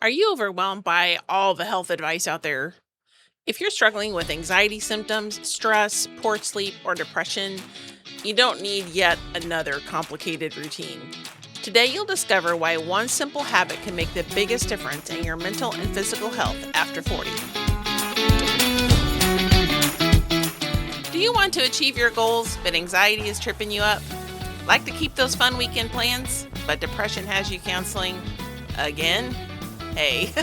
Are you overwhelmed by all the health advice out there? If you're struggling with anxiety symptoms, stress, poor sleep, or depression, you don't need yet another complicated routine. Today, you'll discover why one simple habit can make the biggest difference in your mental and physical health after 40. Do you want to achieve your goals, but anxiety is tripping you up? Like to keep those fun weekend plans, but depression has you counseling again? Hey,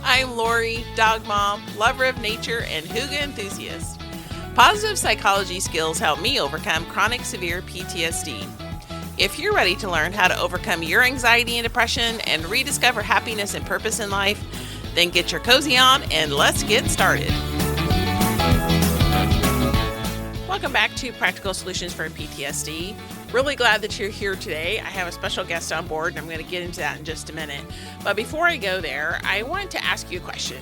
I'm Lori, dog mom, lover of nature, and hygge enthusiast. Positive psychology skills help me overcome chronic severe PTSD. If you're ready to learn how to overcome your anxiety and depression and rediscover happiness and purpose in life, then get your cozy on and let's get started. Welcome back to Practical Solutions for PTSD. Really glad that you're here today. I have a special guest on board, and I'm going to get into that in just a minute. But before I go there, I want to ask you a question.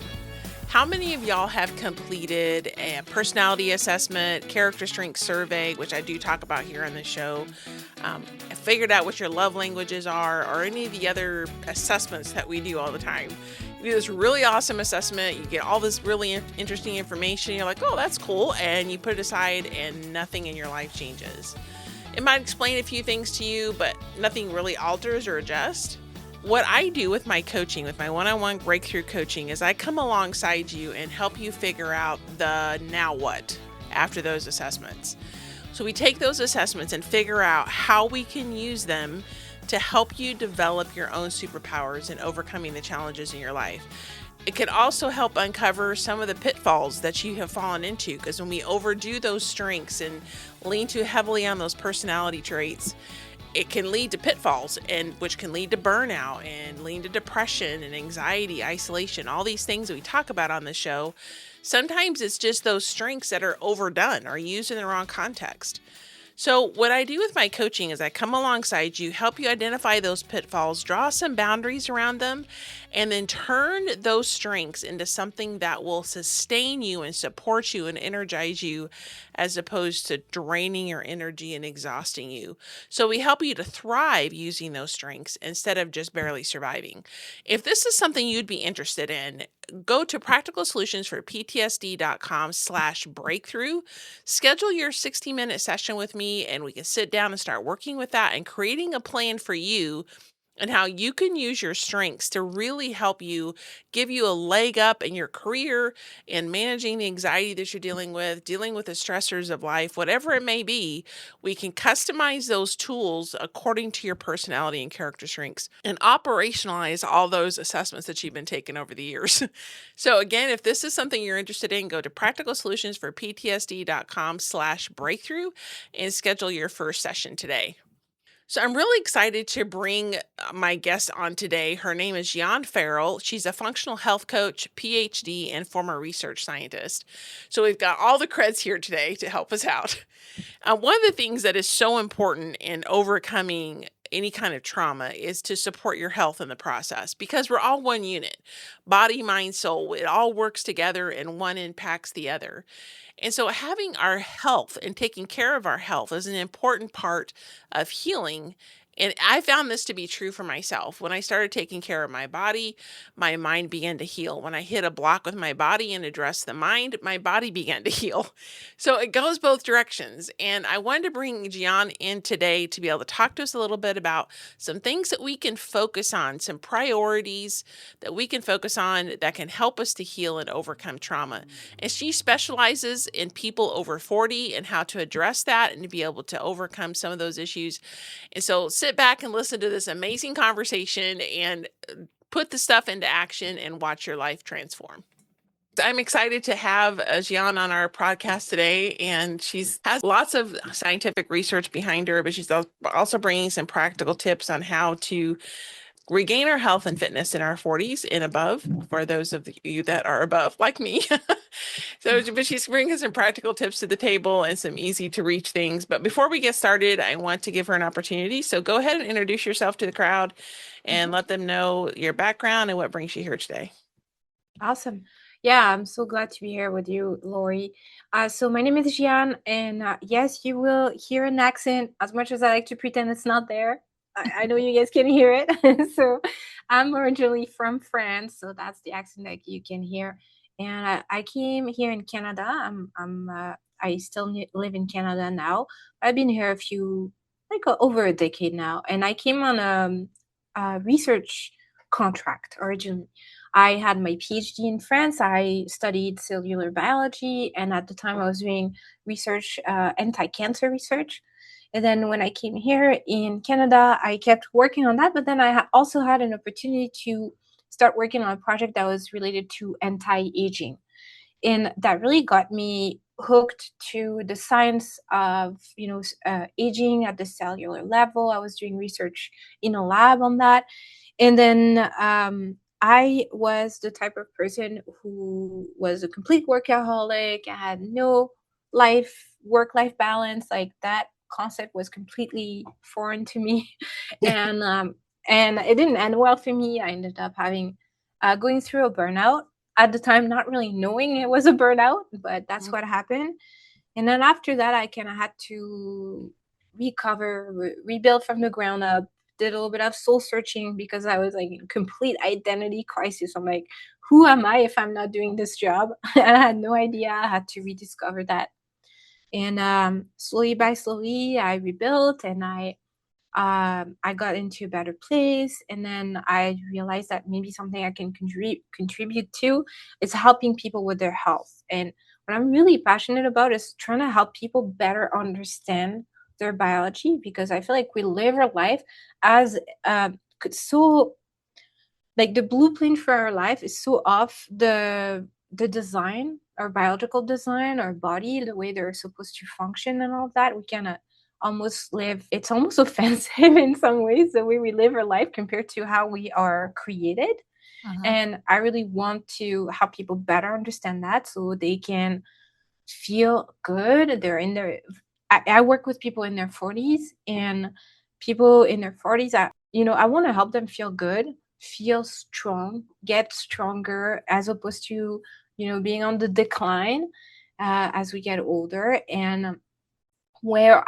How many of y'all have completed a personality assessment, character strength survey, which I do talk about here on the show, figured out what your love languages are, or any of the other assessments that we do all the time? You do this really awesome assessment, you get all this really interesting information, you're like, oh, that's cool, and you put it aside and nothing in your life changes. It might explain a few things to you, but nothing really alters or adjusts. What I do with my coaching, with my one-on-one breakthrough coaching, is I come alongside you and help you figure out the now what after those assessments. So we take those assessments and figure out how we can use them to help you develop your own superpowers in overcoming the challenges in your life. It can also help uncover some of the pitfalls that you have fallen into, because when we overdo those strengths and lean too heavily on those personality traits, it can lead to pitfalls, and which can lead to burnout and lead to depression and anxiety, isolation, all these things that we talk about on the show. Sometimes it's just those strengths that are overdone or used in the wrong context. So what I do with my coaching is I come alongside you, help you identify those pitfalls, draw some boundaries around them, and then turn those strengths into something that will sustain you and support you and energize you, as opposed to draining your energy and exhausting you. So we help you to thrive using those strengths instead of just barely surviving. If this is something you'd be interested in, go to practicalsolutions4ptsd.com/breakthrough, schedule your 60-minute session with me, and we can sit down and start working with that and creating a plan for you and how you can use your strengths to really help you, give you a leg up in your career, in managing the anxiety that you're dealing with the stressors of life, whatever it may be. We can customize those tools according to your personality and character strengths and operationalize all those assessments that you've been taking over the years. So again, if this is something you're interested in, go to practicalsolutions4ptsd.com/breakthrough and schedule your first session today. So I'm really excited to bring my guest on today. Her name is Jihane Farrell. She's a functional health coach, PhD, and former research scientist. So we've got all the creds here today to help us out. One of the things that is so important in overcoming any kind of trauma is to support your health in the process, because we're all one unit, body, mind, soul. It all works together and one impacts the other. And so having our health and taking care of our health is an important part of healing. And I found this to be true for myself. When I started taking care of my body, my mind began to heal. When I hit a block with my body and addressed the mind, my body began to heal. So it goes both directions. And I wanted to bring Jihane in today to be able to talk to us a little bit about some things that we can focus on, some priorities that we can focus on that can help us to heal and overcome trauma. And she specializes in people over 40 and how to address that and to be able to overcome some of those issues. And so sit back and listen to this amazing conversation and put the stuff into action and watch your life transform. I'm excited to have Jihane on our podcast today, and she has lots of scientific research behind her, but she's also bringing some practical tips on how to regain our health and fitness in our 40s and above, for those of you that are above, like me. But she's bringing some practical tips to the table and some easy to reach things. But before we get started, I want to give her an opportunity. So go ahead and introduce yourself to the crowd and let them know your background and what brings you here today. Awesome. Yeah, I'm so glad to be here with you, Lori. So my name is Jihane, and yes, you will hear an accent as much as I like to pretend it's not there. I know you guys can hear it. So I'm originally from France, so that's the accent that you can hear. And I came here in Canada. I still live in Canada now. I've been here over a decade now, and I came on a research contract originally. I had my PhD in France. I studied cellular biology, and at the time I was doing research, anti-cancer research. And then when I came here in Canada, I kept working on that. But then also had an opportunity to start working on a project that was related to anti-aging. And that really got me hooked to the science of, aging at the cellular level. I was doing research in a lab on that. And then I was the type of person who was a complete workaholic. I had no work life balance. Like that concept was completely foreign to me. and and it didn't end well for me. I ended up having going through a burnout at the time, not really knowing it was a burnout, but that's what happened. And then after that, I kind of had to rebuild from the ground up, did a little bit of soul searching because I was like in complete identity crisis. I'm like, who am I if I'm not doing this job? And I had no idea. I had to rediscover that. And slowly by slowly, I rebuilt and I got into a better place. And then I realized that maybe something I can contribute to is helping people with their health. And what I'm really passionate about is trying to help people better understand their biology, because I feel like we live our life as so like the blueprint for our life is so off the design, our biological design, our body, the way they're supposed to function and all of that. We kind of almost live, it's almost offensive in some ways, the way we live our life compared to how we are created. Uh-huh. And I really want to help people better understand that so they can feel good. I work with people in their 40s, and people in their 40s, I want to help them feel good, feel strong, get stronger, as opposed to, being on the decline as we get older. And where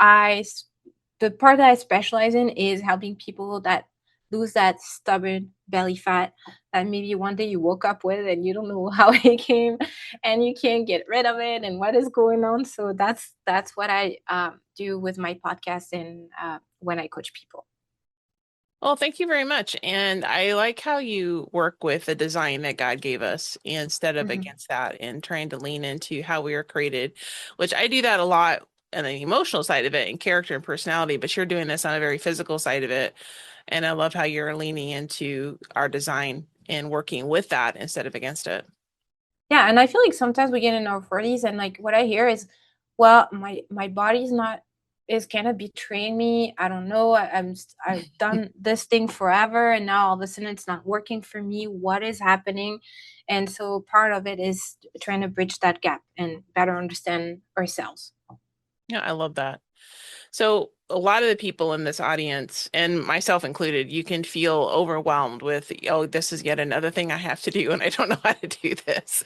the part that I specialize in is helping people that lose that stubborn belly fat that maybe one day you woke up with and you don't know how it came and you can't get rid of it and what is going on. So that's what I do with my podcast and when I coach people. Well, thank you very much. And I like how you work with the design that God gave us instead of Mhm. against that and trying to lean into how we were created, which I do that a lot on the emotional side of it and character and personality, but you're doing this on a very physical side of it. And I love how you're leaning into our design and working with that instead of against it. Yeah, and I feel like sometimes we get in our 40s and like what I hear is, well, my body's not is kind of betraying me. I don't know. I've done this thing forever and now all of a sudden it's not working for me. What is happening? And so part of it is trying to bridge that gap and better understand ourselves. Yeah, I love that. So, a lot of the people in this audience, and myself included, you can feel overwhelmed with, oh, this is yet another thing I have to do, and I don't know how to do this.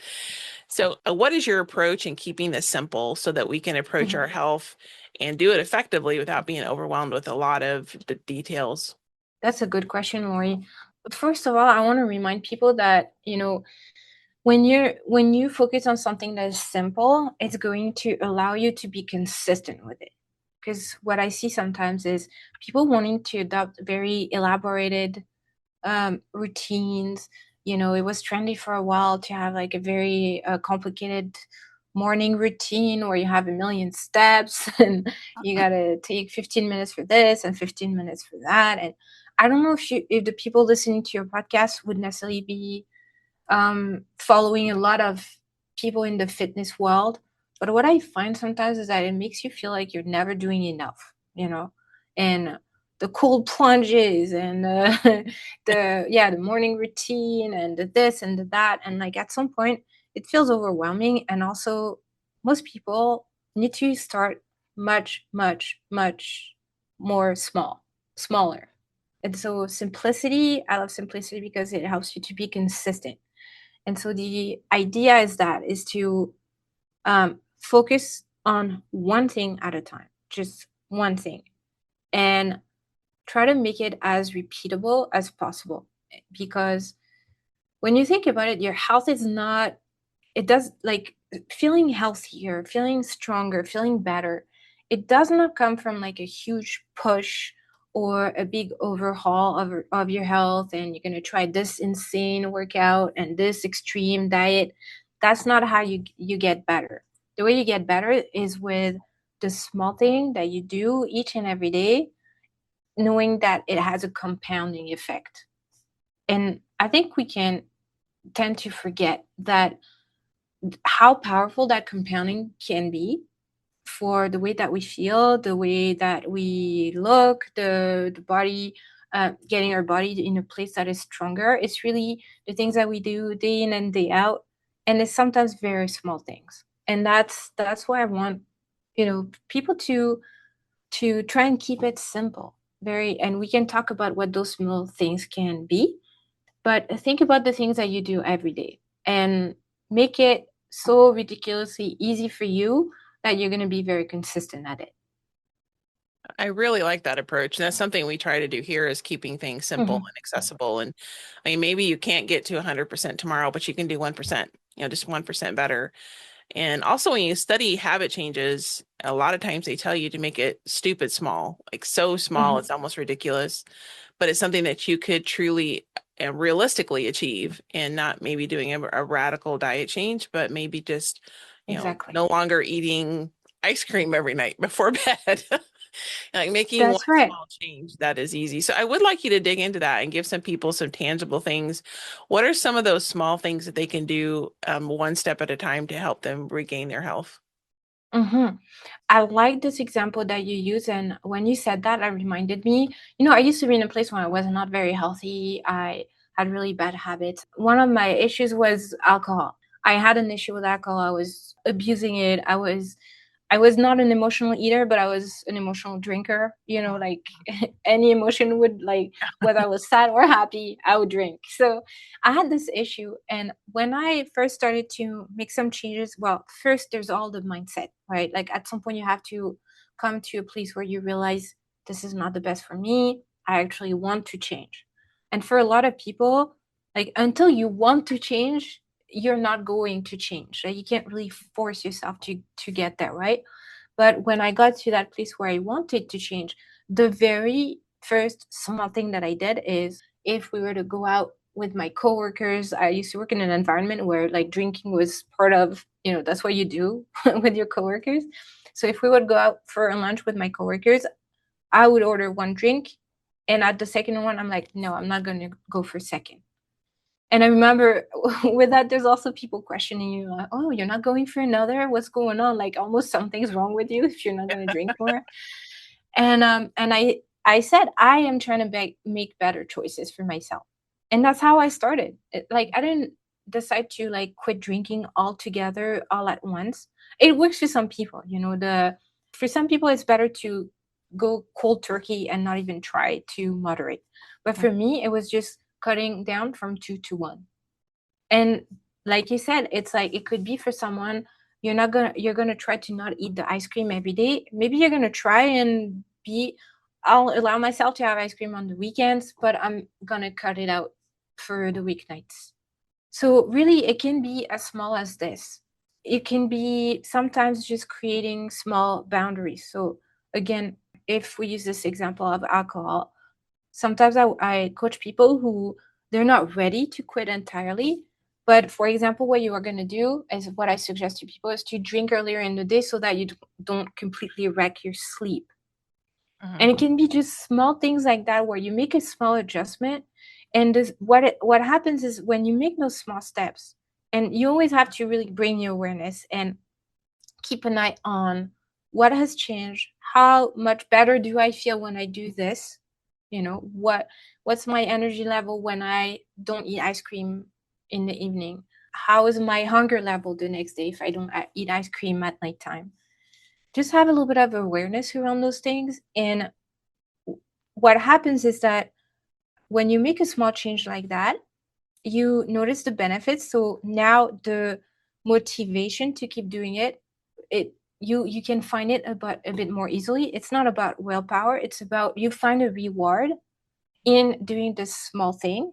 So, what is your approach in keeping this simple so that we can approach Mhm. our health and do it effectively without being overwhelmed with a lot of the details? That's a good question, Lori. But first of all, I want to remind people that, when you focus on something that is simple, it's going to allow you to be consistent with it. Because what I see sometimes is people wanting to adopt very elaborated routines. It was trendy for a while to have like a very complicated morning routine where you have a million steps and you gotta take 15 minutes for this and 15 minutes for that. And I don't know if the people listening to your podcast would necessarily be following a lot of people in the fitness world. But what I find sometimes is that it makes you feel like you're never doing enough. And the cold plunges and the morning routine and the this and the that. And like at some point, it feels overwhelming. And also, most people need to start much, much, much more smaller. And so simplicity, I love simplicity because it helps you to be consistent. And so the idea is to focus on one thing at a time, just one thing. And try to make it as repeatable as possible. Because when you think about it, your health is not, it does like feeling healthier, feeling stronger, feeling better. It does not come from like a huge push or a big overhaul of your health, and you're going to try this insane workout and this extreme diet. That's not how you get better. The way you get better is with the small thing that you do each and every day, knowing that it has a compounding effect. And I think we can tend to forget that, how powerful that compounding can be for the way that we feel, the way that we look, the body, getting our body in a place that is stronger. It's really the things that we do day in and day out, and it's sometimes very small things. And that's why I want, people to try and keep it simple. Very, and we can talk about what those small things can be, but think about the things that you do every day and make it so ridiculously easy for you that you're going to be very consistent at it. I really like that approach. And that's something we try to do here is keeping things simple Hmm. and accessible. And I mean, maybe you can't get to 100% tomorrow, but you can do 1%, just 1% better. And also, when you study habit changes, a lot of times they tell you to make it stupid small, like so small, Hmm. it's almost ridiculous. But it's something that you could truly and realistically achieve, and not maybe doing a radical diet change, but maybe just, Exactly. no longer eating ice cream every night before bed. Like making one That's right. small change that is easy. So I would like you to dig into that and give some people some tangible things. What are some of those small things that they can do one step at a time to help them regain their health? Hmm. I like this example that you use. And when you said that, it reminded me, I used to be in a place where I was not very healthy. I had really bad habits. One of my issues was alcohol. I had an issue with alcohol. I was abusing it. I was not an emotional eater, but I was an emotional drinker. Like any emotion would, like, whether I was sad or happy, I would drink. So I had this issue. And when I first started to make some changes, well, first there's all the mindset, right? Like at some point you have to come to a place where you realize this is not the best for me. I actually want to change. And for a lot of people, like until you want to change, you're not going to change. Like you can't really force yourself to get there, right? But when I got to that place where I wanted to change, the very first small thing that I did is, if we were to go out with my coworkers, I used to work in an environment where like drinking was part of, that's what you do with your coworkers. So if we would go out for a lunch with my coworkers, I would order one drink. And at the second one, I'm like, no, I'm not going to go for second. And I remember with that, there's also people questioning you, like, oh, you're not going for another? What's going on? Like almost something's wrong with you if you're not going to drink more. And I said I am trying to make better choices for myself, and that's how I started. Like I didn't decide to like quit drinking altogether all at once. It works for some people, the for some people it's better to go cold turkey and not even try to moderate. But for me, it was just cutting down from two to one. And like you said, it's like it could be for someone, you're gonna try to not eat the ice cream every day. Maybe you're gonna try and be, I'll allow myself to have ice cream on the weekends, but I'm gonna cut it out for the weeknights. So really it can be as small as this. It can be sometimes just creating small boundaries. So again, if we use this example of alcohol, sometimes I coach people who they're not ready to quit entirely. But for example, what you are going to do is, what I suggest to people is to drink earlier in the day so that you don't completely wreck your sleep. Mhm. And it can be just small things like that where you make a small adjustment. And what happens is, when you make those small steps, and you always have to really bring your awareness and keep an eye on what has changed, how much better do I feel when I do this, what's my energy level when I don't eat ice cream in the evening, how is my hunger level the next day if I don't eat ice cream at nighttime. Just have a little bit of awareness around those things. And what happens is that when you make a small change like that, you notice the benefits. So now the motivation to keep doing it you can find it about a bit more easily. It's not about willpower, it's about you find a reward in doing this small thing.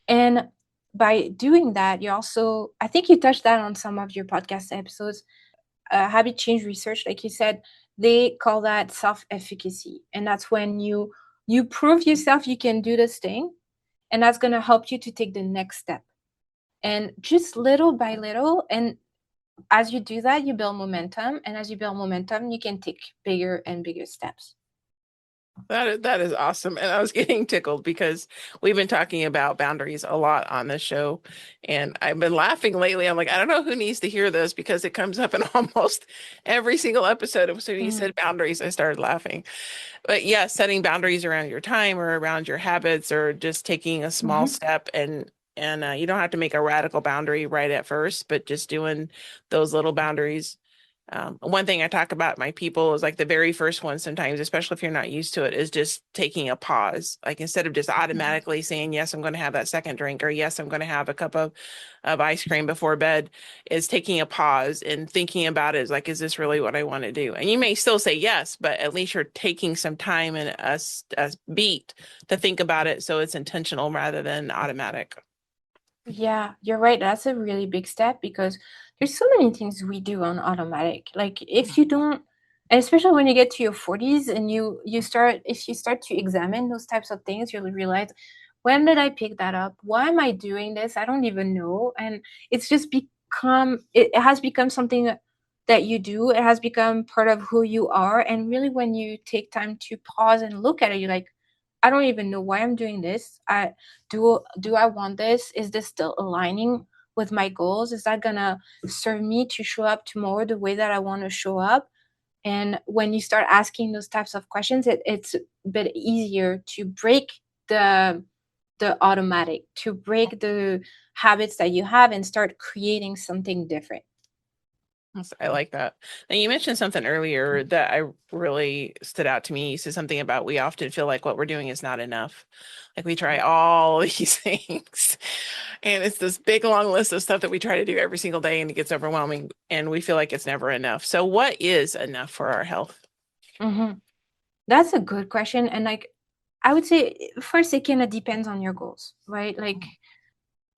And by doing that, you also, I think you touched that on some of your podcast episodes, habit change research, like you said, they call that self-efficacy. And that's when you prove yourself you can do this thing, and that's going to help you to take the next step. And just little by little, and as you do that, you build momentum. And as you build momentum, you can take bigger and bigger steps. That is awesome. And I was getting tickled because we've been talking about boundaries a lot on this show. And I've been laughing lately. I'm like, I don't know who needs to hear this because it comes up in almost every single episode. So when you said boundaries, I started laughing. But yeah, setting boundaries around your time or around your habits or just taking a small Mm-hmm. step, and you don't have to make a radical boundary right at first, but just doing those little boundaries. One thing I talk about my people is like the very first one sometimes, especially if you're not used to it, is just taking a pause. Like instead of just automatically saying, yes, I'm going to have that second drink, or yes, I'm going to have a cup of ice cream before bed, is taking a pause and thinking about it is like, is this really what I want to do? And you may still say yes, but at least you're taking some time and a beat to think about it. So it's intentional rather than automatic. Yeah, you're right. That's a really big step because there's so many things we do on automatic. Like if you don't, and especially when you get to your 40s and you start, if you start to examine those types of things, you'll realize, when did I pick that up? Why am I doing this? I don't even know. And it's just become, it has become something that you do. It has become part of who you are. And really, when you take time to pause and look at it, you're like, I don't even know why I'm doing this. Do I want this? Is this still aligning with my goals? Is that gonna serve me to show up tomorrow the way that I want to show up? And when you start asking those types of questions, it's a bit easier to break the automatic, to break the habits that you have and start creating something different. I like that. And you mentioned something earlier that I really stood out to me. You said something about we often feel like what we're doing is not enough. Like we try all these things, and it's this big long list of stuff that we try to do every single day, and it gets overwhelming, and we feel like it's never enough. So, what is enough for our health? Hmm. That's a good question. And like, I would say first, it kind of depends on your goals, right? Like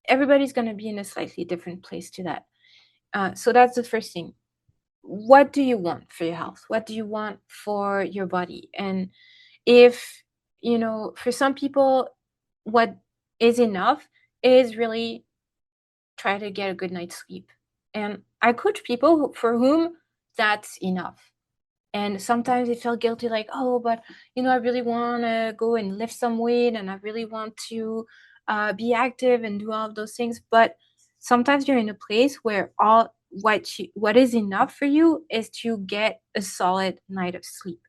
everybody's going to be in a slightly different place to that. So that's the first thing. What do you want for your health? What do you want for your body? And if, for some people, what is enough is really try to get a good night's sleep. And I coach people for whom that's enough. And sometimes they feel guilty, like, oh, but I really want to go and lift some weight, and I really want to be active and do all of those things. But sometimes you're in a place where what is enough for you is to get a solid night of sleep.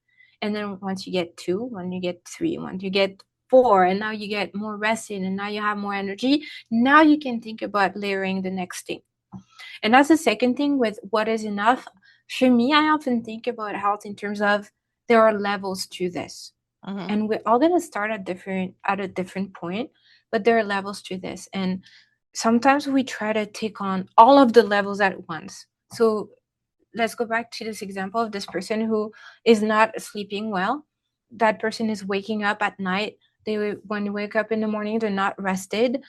And then once you get two, when you get three, once you get four, and now you get more rested, and now you have more energy, now you can think about layering the next thing. And that's the second thing with what is enough. For me, I often think about health in terms of there are levels to this. Mhm. And we're all gonna start at a different point, but there are levels to this. And sometimes we try to take on all of the levels at once. So let's go back to this example of this person who is not sleeping well. That person is waking up at night. When they wake up in the morning, they're not rested.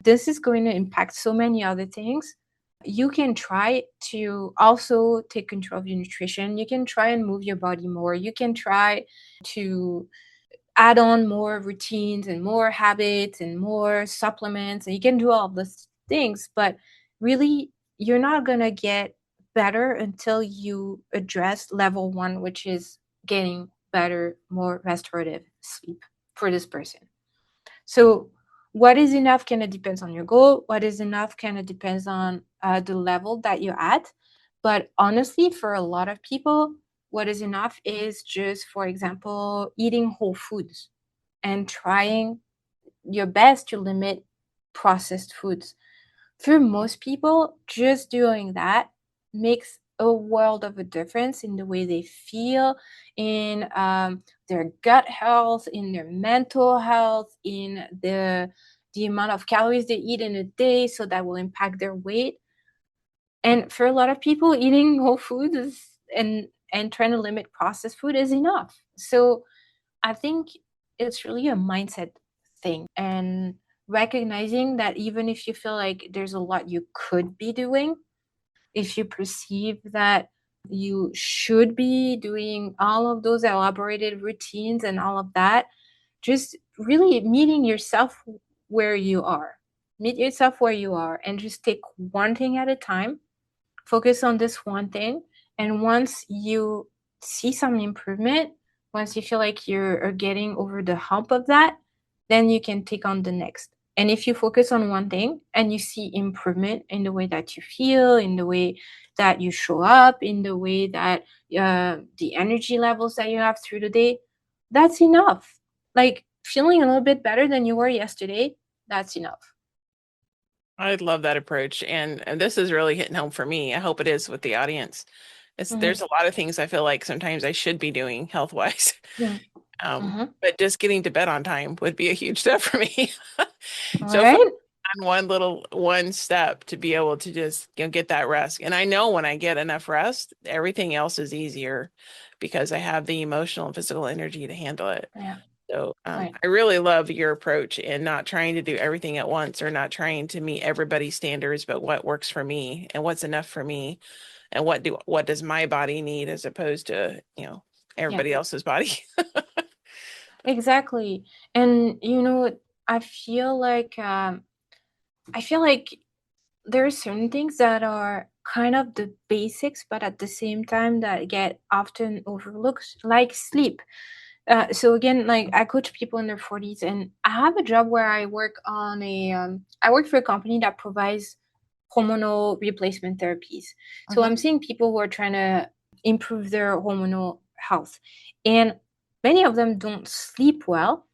This is going to impact so many other things. You can try to also take control of your nutrition. You can try and move your body more. You can try to add on more routines and more habits and more supplements. And you can do all of those things, but really, you're not going to get better until you address level one, which is getting better, more restorative sleep for this person. So, what is enough kind of depends on your goal. What is enough kind of depends on the level that you're at. But honestly, for a lot of people, what is enough is just, for example, eating whole foods and trying your best to limit processed foods. For most people, just doing that makes a world of a difference in the way they feel, in their gut health, in their mental health, in the amount of calories they eat in a day, so that will impact their weight. And for a lot of people, eating whole foods and trying to limit processed food is enough. So I think it's really a mindset thing, and recognizing that even if you feel like there's a lot you could be doing, if you perceive that you should be doing all of those elaborated routines and all of that, just really meeting yourself where you are. Meet yourself where you are and just take one thing at a time. Focus on this one thing. And once you see some improvement, once you feel like you're getting over the hump of that, then you can take on the next. And if you focus on one thing and you see improvement in the way that you feel, in the way that you show up, in the way that the energy levels that you have through the day, that's enough. Like feeling a little bit better than you were yesterday, that's enough. I love that approach, and this is really hitting home for me. I hope it is with the audience. There's Hmm. a lot of things I feel like sometimes I should be doing health wise, Yeah. Hmm. but just getting to bed on time would be a huge step for me. All So focus right. on one step to be able to just get that rest. And I know when I get enough rest, everything else is easier because I have the emotional and physical energy to handle it. Yeah. So Right. I really love your approach in not trying to do everything at once or not trying to meet everybody's standards, but what works for me and what's enough for me and what does my body need as opposed to, Yeah. everybody else's body. Exactly. And I feel like I feel like there are certain things that are kind of the basics, but at the same time that get often overlooked, like sleep. So again, like I coach people in their 40s, and I have a job where I work for a company that provides hormonal replacement therapies. So Mhm. I'm seeing people who are trying to improve their hormonal health, and many of them don't sleep well.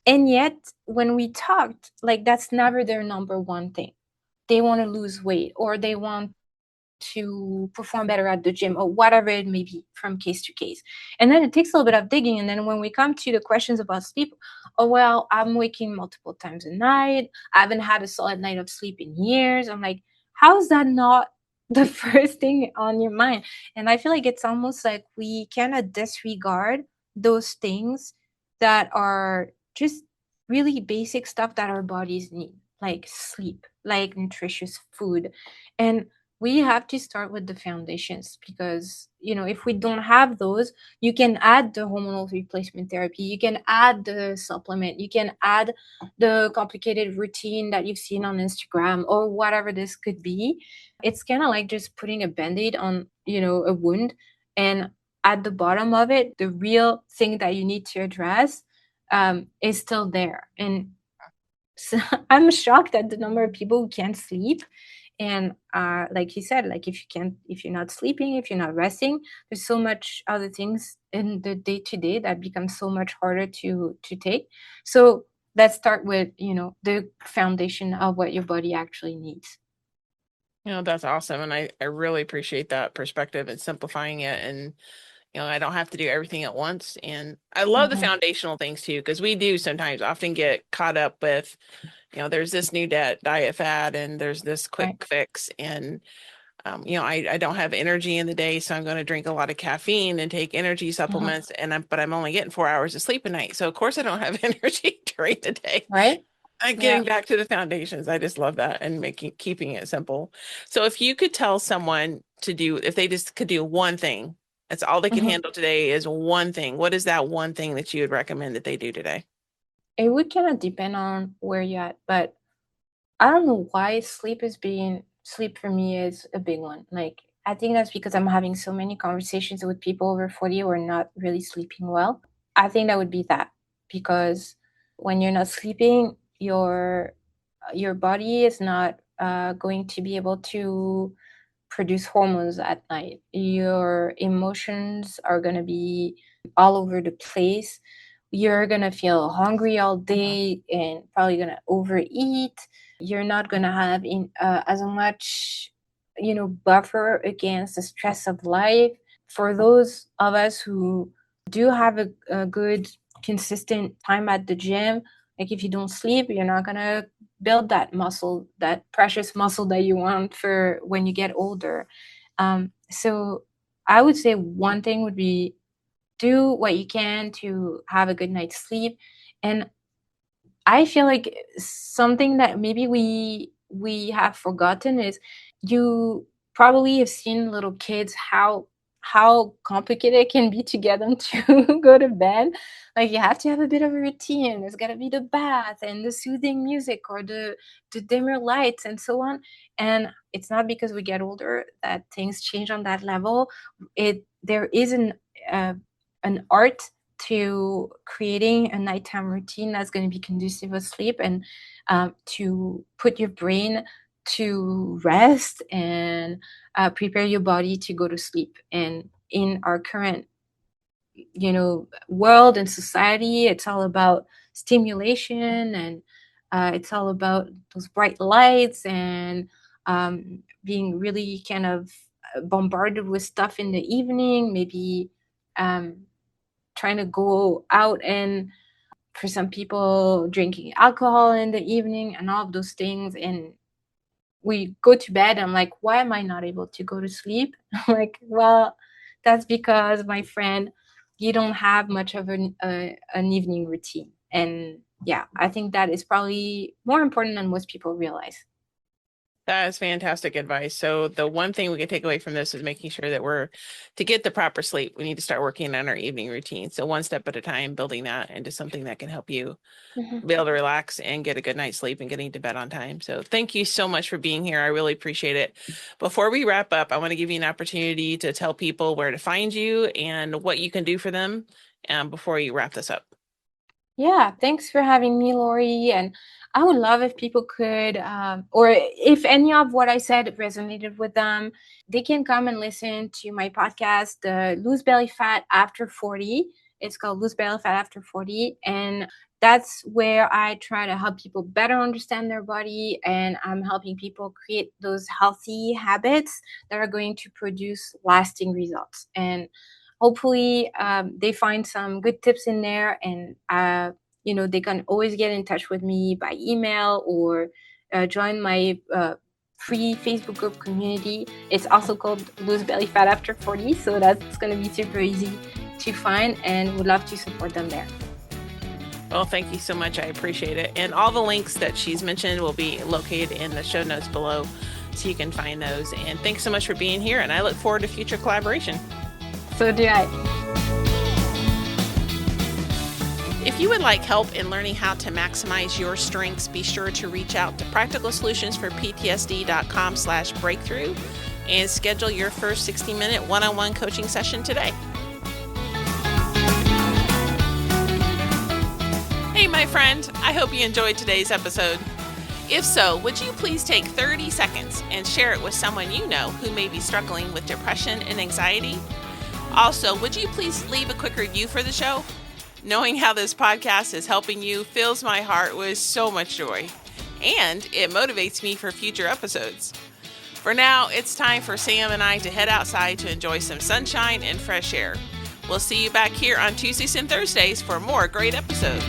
And yet, when we talked, like that's never their number one thing. They want to lose weight, or they want to perform better at the gym, or whatever it may be, from case to case. And then it takes a little bit of digging. And then when we come to the questions about sleep, oh, well, I'm waking multiple times a night. I haven't had a solid night of sleep in years. I'm like, how is that not the first thing on your mind? And I feel like it's almost like we kind of disregard those things that are just really basic stuff that our bodies need, like sleep, like nutritious food. And we have to start with the foundations, because if we don't have those, you can add the hormonal replacement therapy, you can add the supplement, you can add the complicated routine that you've seen on Instagram, or whatever this could be. It's kind of like just putting a band-aid on a wound, and at the bottom of it, the real thing that you need to address is still there. And so I'm shocked at the number of people who can't sleep. And like you said, like if you're not sleeping, if you're not resting, there's so much other things in the day to day that becomes so much harder to take. So let's start with the foundation of what your body actually needs. That's awesome. And I really appreciate that perspective and simplifying it. And, I don't have to do everything at once. And I love the Hmm. foundational things too, because we do sometimes often get caught up with, there's this new diet fad and there's this quick Right. fix. And, I don't have energy in the day, so I'm going to drink a lot of caffeine and take energy Hmm. supplements. But I'm only getting 4 hours of sleep a night. So of course I don't have energy during the day. Right. I'm Yeah. getting back to the foundations. I just love that and keeping it simple. So if you could tell someone to do, if they just could do one thing, that's all they can Hmm. handle today is one thing. What is that one thing that you would recommend that they do today? It would kind of depend on where you're at, but I don't know why sleep for me is a big one. Like I think that's because I'm having so many conversations with people over 40 who are not really sleeping well. I think that would be that, because when you're not sleeping, your body is not going to be able to produce hormones at night. Your emotions are going to be all over the place. You're going to feel hungry all day and probably going to overeat. You're not going to have as much, buffer against the stress of life. For those of us who do have a good, consistent time at the gym, like if you don't sleep, you're not going to build that muscle, that precious muscle that you want for when you get older. So I would say one thing would be do what you can to have a good night's sleep. And I feel like something that maybe we have forgotten is you probably have seen little kids how complicated it can be to get them to go to bed. Like you have to have a bit of a routine. There's got to be the bath and the soothing music or the dimmer lights and so on. And it's not because we get older that things change on that level. It there is uh, an art to creating a nighttime routine that's going to be conducive of sleep and to put your brain to rest and prepare your body to go to sleep. And in our current, world and society, it's all about stimulation and it's all about those bright lights and being really kind of bombarded with stuff in the evening, maybe um, trying to go out and for some people drinking alcohol in the evening and all of those things. And we go to bed. I'm like, why am I not able to go to sleep? I'm like, well, that's because my friend, you don't have much of an evening routine. And yeah, I think that is probably more important than most people realize. That is fantastic advice. So the one thing we can take away from this is making sure that to get the proper sleep, we need to start working on our evening routine. So one step at a time, building that into something that can help you Mhm. be able to relax and get a good night's sleep and getting to bed on time. So thank you so much for being here. I really appreciate it. Before we wrap up, I want to give you an opportunity to tell people where to find you and what you can do for them before you wrap this up. Yeah, thanks for having me, Lori. And I would love if people could, or if any of what I said resonated with them, they can come and listen to my podcast, Lose Belly Fat After 40. It's called Lose Belly Fat After 40. And that's where I try to help people better understand their body. And I'm helping people create those healthy habits that are going to produce lasting results. And hopefully they find some good tips in there. And they can always get in touch with me by email or join my free Facebook group community. It's also called Lose Belly Fat After 40, so that's going to be super easy to find, and would love to support them there. Well, thank you so much. I appreciate it. And all the links that she's mentioned will be located in the show notes below, so you can find those. And thanks so much for being here, and I look forward to future collaboration. So do I. If you would like help in learning how to maximize your strengths, be sure to reach out to practicalsolutionsforptsd.com/breakthrough and schedule your first 60-minute one-on-one coaching session today. Hey, my friend, I hope you enjoyed today's episode. If so, would you please take 30 seconds and share it with someone you know who may be struggling with depression and anxiety? Also, would you please leave a quick review for the show? Knowing how this podcast is helping you fills my heart with so much joy, and it motivates me for future episodes. For now, it's time for Sam and I to head outside to enjoy some sunshine and fresh air. We'll see you back here on Tuesdays and Thursdays for more great episodes.